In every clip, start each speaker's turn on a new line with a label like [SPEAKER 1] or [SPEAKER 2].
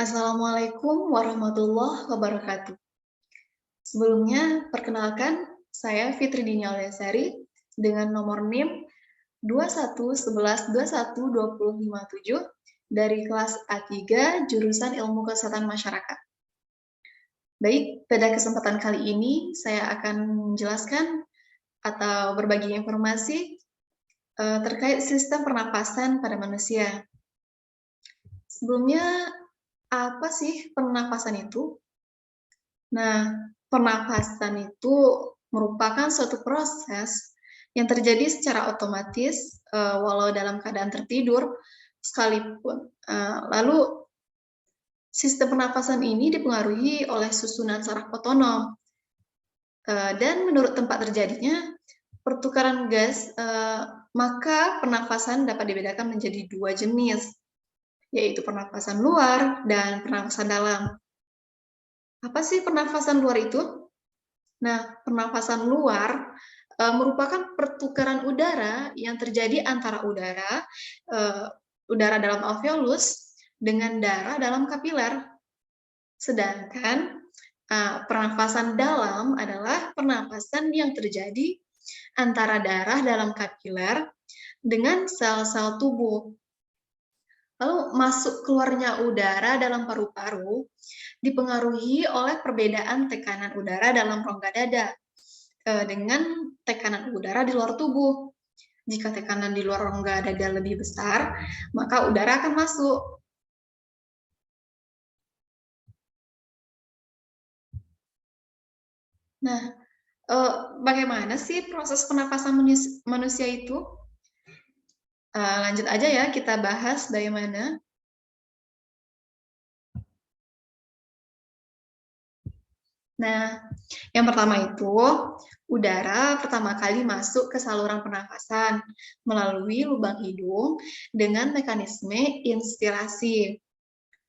[SPEAKER 1] Assalamualaikum warahmatullahi wabarakatuh. Sebelumnya, perkenalkan, saya Fitri Dini Auliasari dengan nomor NIM 2111212057 dari kelas A3 jurusan Ilmu Kesehatan Masyarakat. Baik, pada kesempatan kali ini saya akan menjelaskan atau berbagi informasi terkait sistem pernapasan pada manusia. Sebelumnya, apa sih pernapasan itu? Nah, pernapasan itu merupakan suatu proses yang terjadi secara otomatis walau dalam keadaan tertidur sekalipun. Lalu sistem pernapasan ini dipengaruhi oleh susunan saraf otonom dan menurut tempat terjadinya pertukaran gas, maka pernapasan dapat dibedakan menjadi dua jenis, yaitu pernapasan luar dan pernapasan dalam. Apa sih pernapasan luar itu? Nah, pernapasan luar merupakan pertukaran udara yang terjadi antara udara dalam alveolus dengan darah dalam kapiler. Sedangkan pernapasan dalam adalah pernapasan yang terjadi antara darah dalam kapiler dengan sel-sel tubuh. Lalu masuk keluarnya udara dalam paru-paru dipengaruhi oleh perbedaan tekanan udara dalam rongga dada dengan tekanan udara di luar tubuh. Jika tekanan di luar rongga dada lebih besar, maka udara akan masuk. Nah, bagaimana sih proses pernapasan manusia itu? Lanjut aja ya, kita bahas bagaimana. Nah, yang pertama itu, udara pertama kali masuk ke saluran pernapasan melalui lubang hidung dengan mekanisme inspirasi.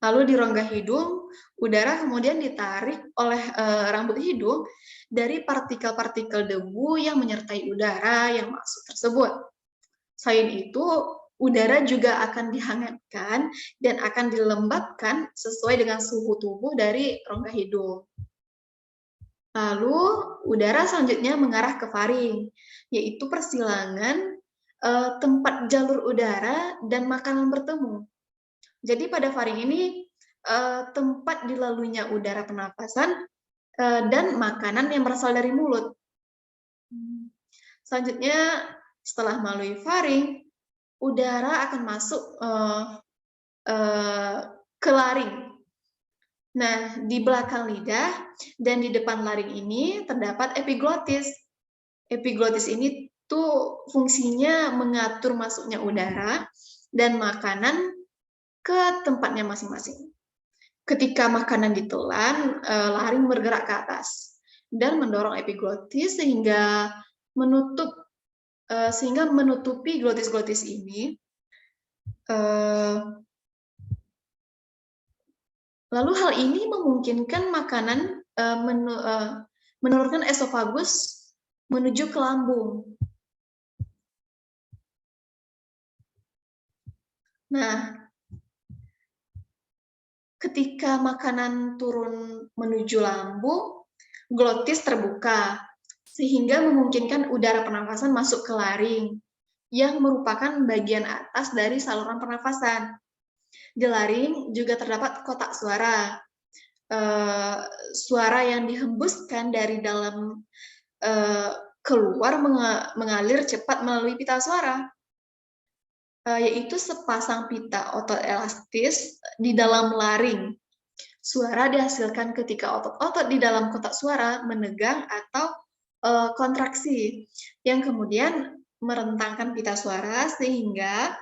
[SPEAKER 1] Lalu di rongga hidung, udara kemudian ditarik oleh rambut hidung dari partikel-partikel debu yang menyertai udara yang masuk tersebut. Selain itu, udara juga akan dihangatkan dan akan dilembabkan sesuai dengan suhu tubuh dari rongga hidung. Lalu, udara selanjutnya mengarah ke faring, yaitu persilangan tempat jalur udara dan makanan bertemu. Jadi pada faring ini tempat dilaluinya udara pernapasan dan makanan yang berasal dari mulut. Selanjutnya, setelah melalui faring, udara akan masuk ke laring. Nah, di belakang lidah dan di depan laring ini terdapat epiglotis. Epiglotis ini tuh fungsinya mengatur masuknya udara dan makanan ke tempatnya masing-masing. Ketika makanan ditelan, laring bergerak ke atas dan mendorong epiglotis sehingga menutupi glotis-glotis ini. Lalu hal ini memungkinkan makanan menurunkan esofagus menuju ke lambung. Nah, ketika makanan turun menuju lambung, glotis terbuka, sehingga memungkinkan udara pernafasan masuk ke laring, yang merupakan bagian atas dari saluran pernafasan. Di laring juga terdapat kotak suara. Suara yang dihembuskan dari dalam keluar mengalir cepat melalui pita suara, yaitu sepasang pita otot elastis di dalam laring. Suara dihasilkan ketika otot-otot di dalam kotak suara menegang atau kontraksi, yang kemudian merentangkan pita suara sehingga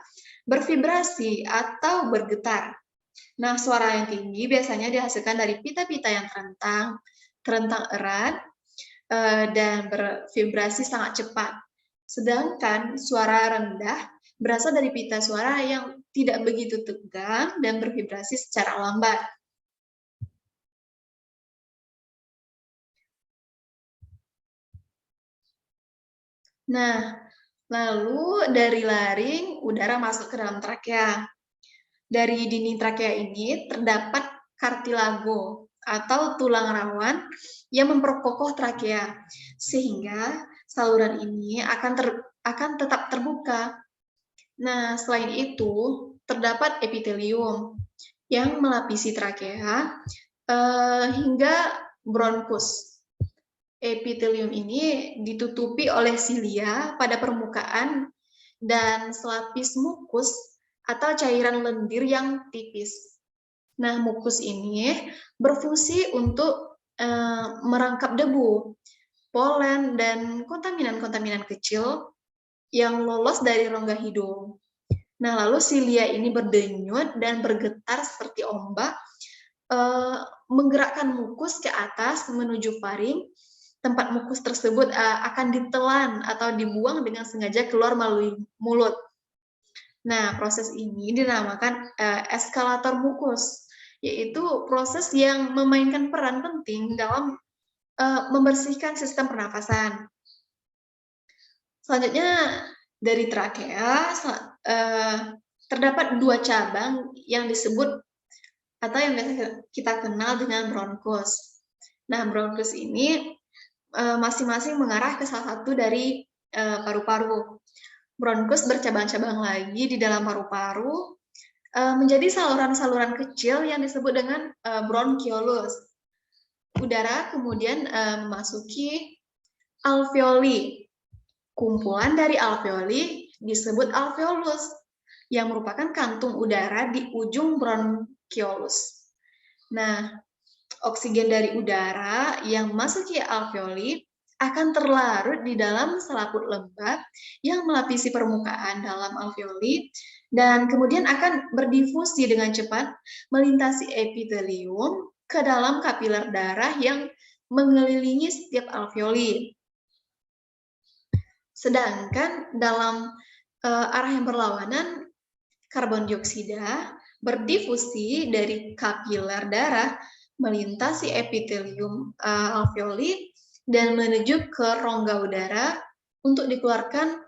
[SPEAKER 1] bervibrasi atau bergetar. Nah, suara yang tinggi biasanya dihasilkan dari pita-pita yang terentang erat, dan bervibrasi sangat cepat. Sedangkan suara rendah berasal dari pita suara yang tidak begitu tegang dan bervibrasi secara lambat. Nah, lalu dari laring, udara masuk ke dalam trakea. Dari dinding trakea ini terdapat kartilago atau tulang rawan yang memperkokoh trakea, sehingga saluran ini akan tetap terbuka. Nah, selain itu, terdapat epitelium yang melapisi trakea hingga bronkus. Epitelium ini ditutupi oleh silia pada permukaan dan selapis mukus atau cairan lendir yang tipis. Nah, mukus ini berfungsi untuk merangkap debu, polen, dan kontaminan-kontaminan kecil yang lolos dari rongga hidung. Nah, lalu silia ini berdenyut dan bergetar seperti ombak, menggerakkan mukus ke atas menuju faring. Tempat mukus tersebut akan ditelan atau dibuang dengan sengaja keluar melalui mulut. Nah, proses ini dinamakan eskalator mukus, yaitu proses yang memainkan peran penting dalam membersihkan sistem pernafasan. Selanjutnya, dari trakea terdapat 2 cabang yang disebut atau yang biasa kita kenal dengan bronkus. Nah, bronkus ini masing-masing mengarah ke salah satu dari paru-paru. Bronkus bercabang-cabang lagi di dalam paru-paru menjadi saluran-saluran kecil yang disebut dengan bronchiolus. Udara kemudian memasuki alveoli. Kumpulan dari alveoli disebut alveolus, yang merupakan kantung udara di ujung bronchiolus. Nah, oksigen dari udara yang masuk ke alveoli akan terlarut di dalam selaput lembab yang melapisi permukaan dalam alveoli dan kemudian akan berdifusi dengan cepat melintasi epitelium ke dalam kapiler darah yang mengelilingi setiap alveoli. Sedangkan dalam arah yang berlawanan, karbon dioksida berdifusi dari kapiler darah melintasi epitelium alveoli dan menuju ke rongga udara untuk dikeluarkan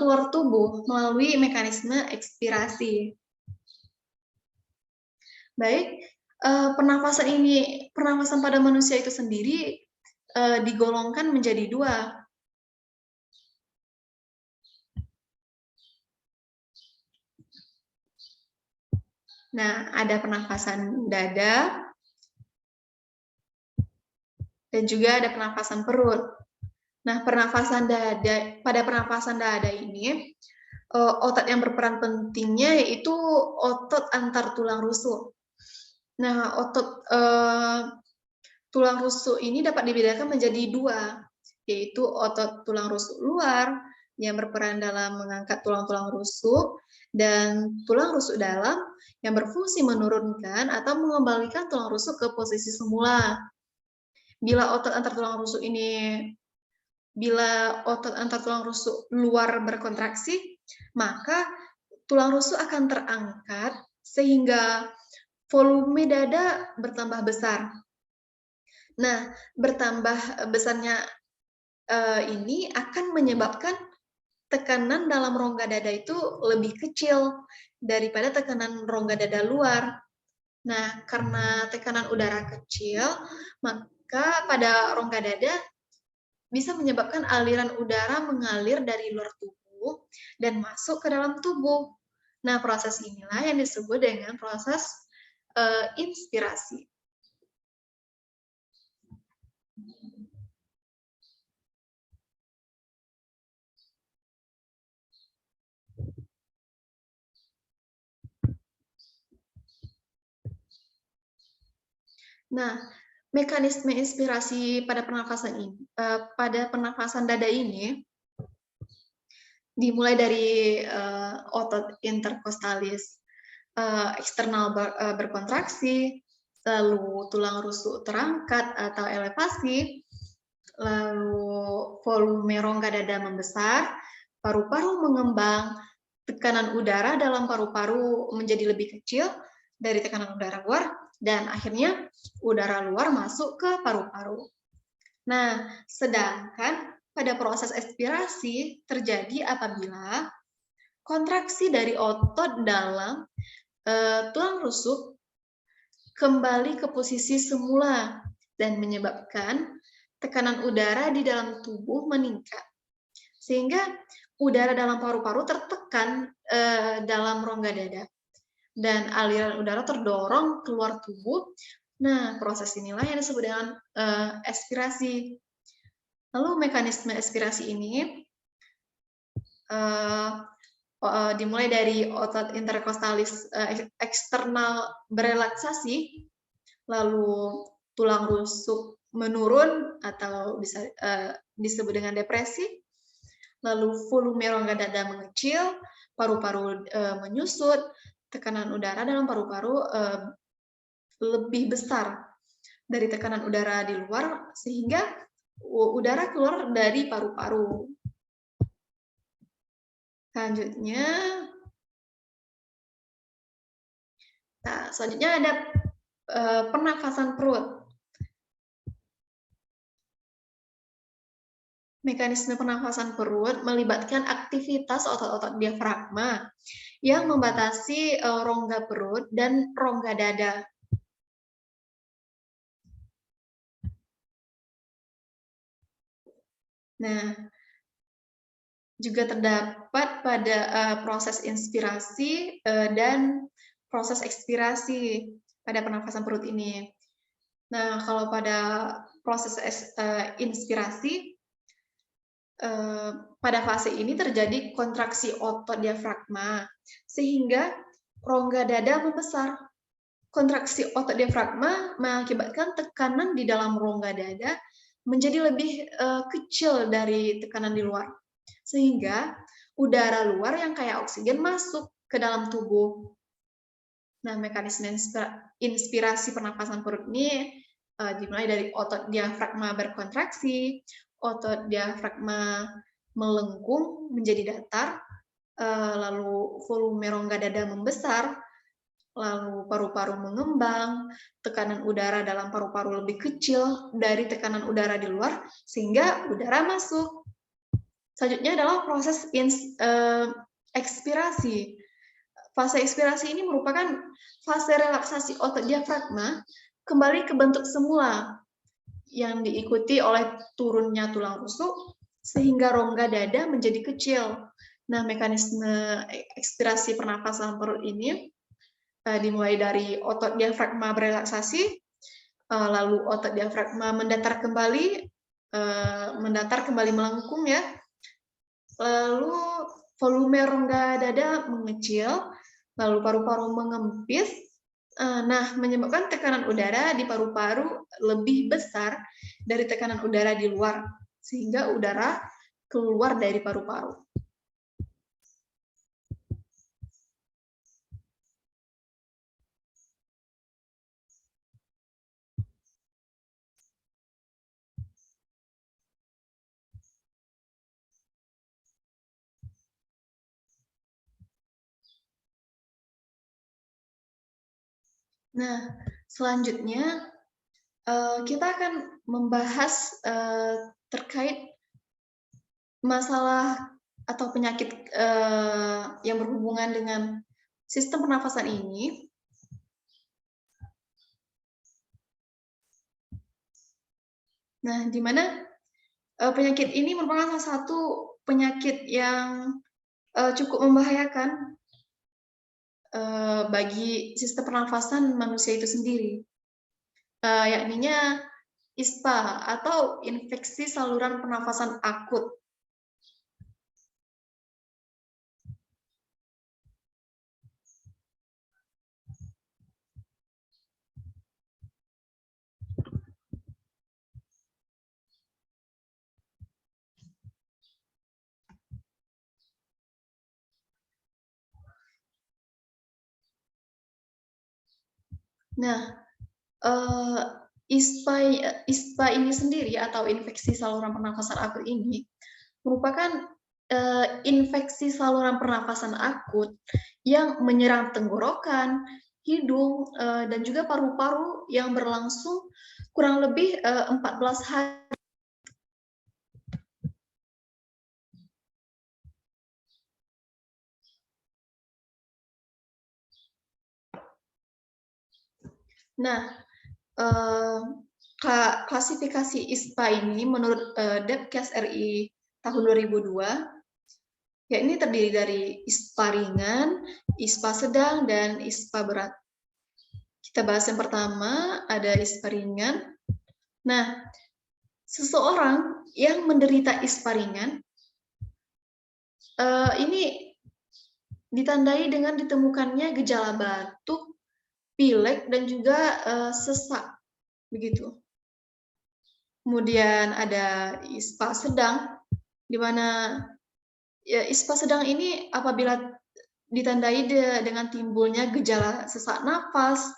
[SPEAKER 1] keluar tubuh melalui mekanisme ekspirasi. Baik, pernafasan pada manusia itu sendiri digolongkan menjadi 2. Nah, ada pernafasan dada dan juga ada pernafasan perut. Nah, pada pernafasan dada ini, otot yang berperan pentingnya yaitu otot antar tulang rusuk. Nah, otot tulang rusuk ini dapat dibedakan menjadi 2, yaitu otot tulang rusuk luar yang berperan dalam mengangkat tulang-tulang rusuk, dan tulang rusuk dalam yang berfungsi menurunkan atau mengembalikan tulang rusuk ke posisi semula. Bila otot antar tulang rusuk luar berkontraksi, maka tulang rusuk akan terangkat sehingga volume dada bertambah besar. Nah, bertambah besarnya ini akan menyebabkan tekanan dalam rongga dada itu lebih kecil daripada tekanan rongga dada luar. Nah, karena tekanan udara kecil, maka pada rongga dada bisa menyebabkan aliran udara mengalir dari luar tubuh dan masuk ke dalam tubuh. Nah, proses inilah yang disebut dengan proses inspirasi. Nah, mekanisme inspirasi pada pernafasan dada ini dimulai dari otot interkostalis eksternal berkontraksi, lalu tulang rusuk terangkat atau elevasi, lalu volume rongga dada membesar, paru-paru mengembang, tekanan udara dalam paru-paru menjadi lebih kecil dari tekanan udara luar, dan akhirnya udara luar masuk ke paru-paru. Nah, sedangkan pada proses ekspirasi terjadi apabila kontraksi dari otot dalam tulang rusuk kembali ke posisi semula dan menyebabkan tekanan udara di dalam tubuh meningkat. Sehingga udara dalam paru-paru tertekan dalam rongga dada dan aliran udara terdorong keluar tubuh. Nah, proses inilah yang disebut dengan expirasi. Lalu mekanisme expirasi ini dimulai dari otot interkostalis eksternal berelaksasi, lalu tulang rusuk menurun atau bisa disebut dengan depresi, lalu volume rongga dada mengecil, paru-paru menyusut, tekanan udara dalam paru-paru lebih besar dari tekanan udara di luar, sehingga udara keluar dari paru-paru. Selanjutnya, ada pernafasan perut. Mekanisme pernafasan perut melibatkan aktivitas otot-otot diafragma yang membatasi rongga perut dan rongga dada. Nah, juga terdapat pada proses inspirasi dan proses ekspirasi pada pernafasan perut ini. Nah, kalau pada proses inspirasi, pada fase ini terjadi kontraksi otot diafragma, sehingga rongga dada membesar. Kontraksi otot diafragma mengakibatkan tekanan di dalam rongga dada menjadi lebih kecil dari tekanan di luar. Sehingga udara luar yang kayak oksigen masuk ke dalam tubuh. Nah, mekanisme inspirasi pernapasan perut ini dimulai dari otot diafragma berkontraksi, otot diafragma melengkung menjadi datar, lalu volume rongga dada membesar, lalu paru-paru mengembang, tekanan udara dalam paru-paru lebih kecil dari tekanan udara di luar, sehingga udara masuk. Selanjutnya adalah proses ekspirasi. Fase ekspirasi ini merupakan fase relaksasi otot diafragma kembali ke bentuk semula yang diikuti oleh turunnya tulang rusuk sehingga rongga dada menjadi kecil. Nah, mekanisme ekspirasi pernapasan perut ini dimulai dari otot diafragma berelaksasi, lalu otot diafragma mendatar kembali melengkung ya, lalu volume rongga dada mengecil, lalu paru-paru mengempis, nah menyebabkan tekanan udara di paru-paru lebih besar dari tekanan udara di luar, sehingga udara keluar dari paru-paru. Nah, selanjutnya kita akan membahas terkait masalah atau penyakit yang berhubungan dengan sistem pernafasan ini. Nah, di mana penyakit ini merupakan salah satu penyakit yang cukup membahayakan bagi sistem pernafasan manusia itu sendiri, yakninya ISPA atau infeksi saluran pernafasan akut. Nah, ISPA ini sendiri atau infeksi saluran pernafasan akut ini merupakan infeksi saluran pernafasan akut yang menyerang tenggorokan, hidung, dan juga paru-paru yang berlangsung kurang lebih 14 hari. Nah, klasifikasi ISPA ini menurut Depkes RI tahun 2002, ya ini terdiri dari ISPA ringan, ISPA sedang, dan ISPA berat. Kita bahas yang pertama, ada ISPA ringan. Nah, seseorang yang menderita ISPA ringan, ini ditandai dengan ditemukannya gejala batuk, pilek, dan juga sesak, begitu. Kemudian ada ISPA sedang, di mana ya, ISPA sedang ini apabila ditandai dengan timbulnya gejala sesak nafas,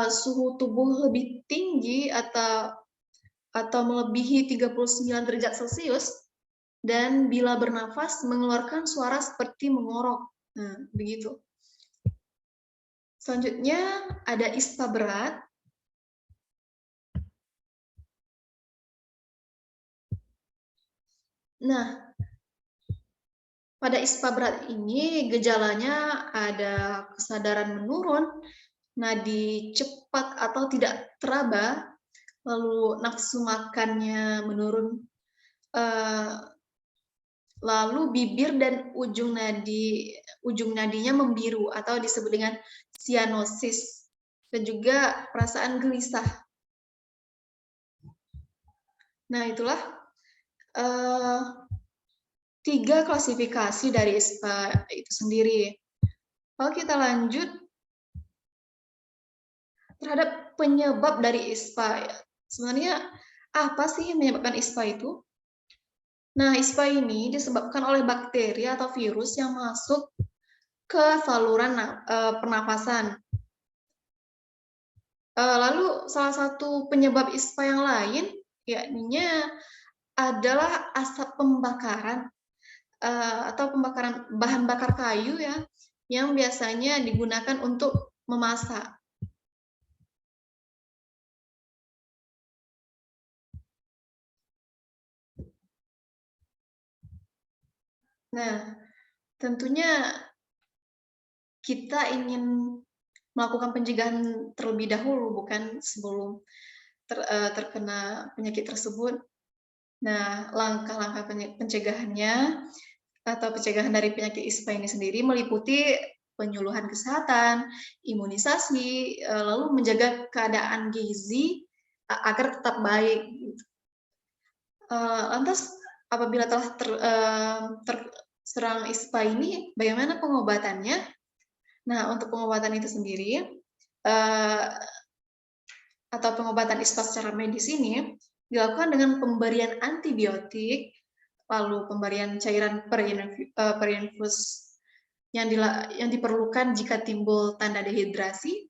[SPEAKER 1] suhu tubuh lebih tinggi atau melebihi 39 derajat Celcius, dan bila bernafas mengeluarkan suara seperti mengorok. Nah, begitu. Selanjutnya ada ISPA berat. Nah, pada ISPA berat ini gejalanya ada kesadaran menurun, nadi cepat atau tidak teraba, lalu nafsu makannya menurun, lalu bibir dan ujung nadinya membiru atau disebut dengan cyanosis, dan juga perasaan gelisah. Nah, itulah 3 klasifikasi dari ISPA itu sendiri. Kalau kita lanjut terhadap penyebab dari ISPA, sebenarnya apa sih yang menyebabkan ISPA itu? Nah, ISPA ini disebabkan oleh bakteri atau virus yang masuk ke saluran pernafasan. Lalu salah satu penyebab ISPA yang lain, yakni adalah asap pembakaran atau pembakaran bahan bakar kayu ya, yang biasanya digunakan untuk memasak. Nah, tentunya kita ingin melakukan pencegahan terlebih dahulu, bukan sebelum terkena penyakit tersebut. Nah, langkah-langkah pencegahannya atau pencegahan dari penyakit ISPA ini sendiri meliputi penyuluhan kesehatan, imunisasi, lalu menjaga keadaan gizi agar tetap baik. Lantas apabila telah terserang ISPA ini, bagaimana pengobatannya? Nah, untuk pengobatan itu sendiri, atau pengobatan ISPA secara medis ini dilakukan dengan pemberian antibiotik, lalu pemberian cairan perinfus yang diperlukan jika timbul tanda dehidrasi,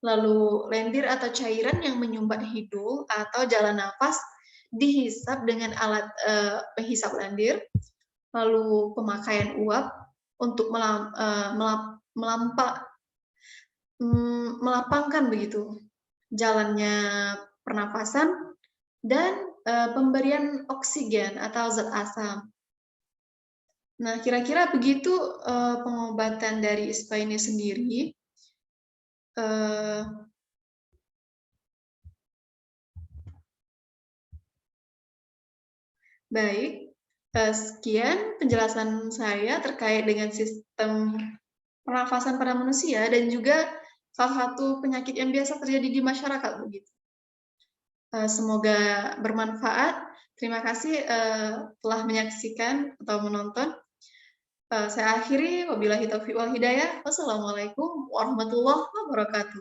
[SPEAKER 1] lalu lendir atau cairan yang menyumbat hidung atau jalan nafas dihisap dengan alat penghisap lendir, lalu pemakaian uap untuk melapangkan begitu jalannya pernafasan, dan pemberian oksigen atau zat asam. Nah, kira-kira begitu pengobatan dari ISPA ini sendiri. Baik, sekian penjelasan saya terkait dengan sistem pernafasan pada manusia dan juga salah satu penyakit yang biasa terjadi di masyarakat begitu. Semoga bermanfaat. Terima kasih telah menyaksikan atau menonton. Saya akhiri, wabillahi taufiq wal hidayah. Wassalamualaikum warahmatullahi wabarakatuh.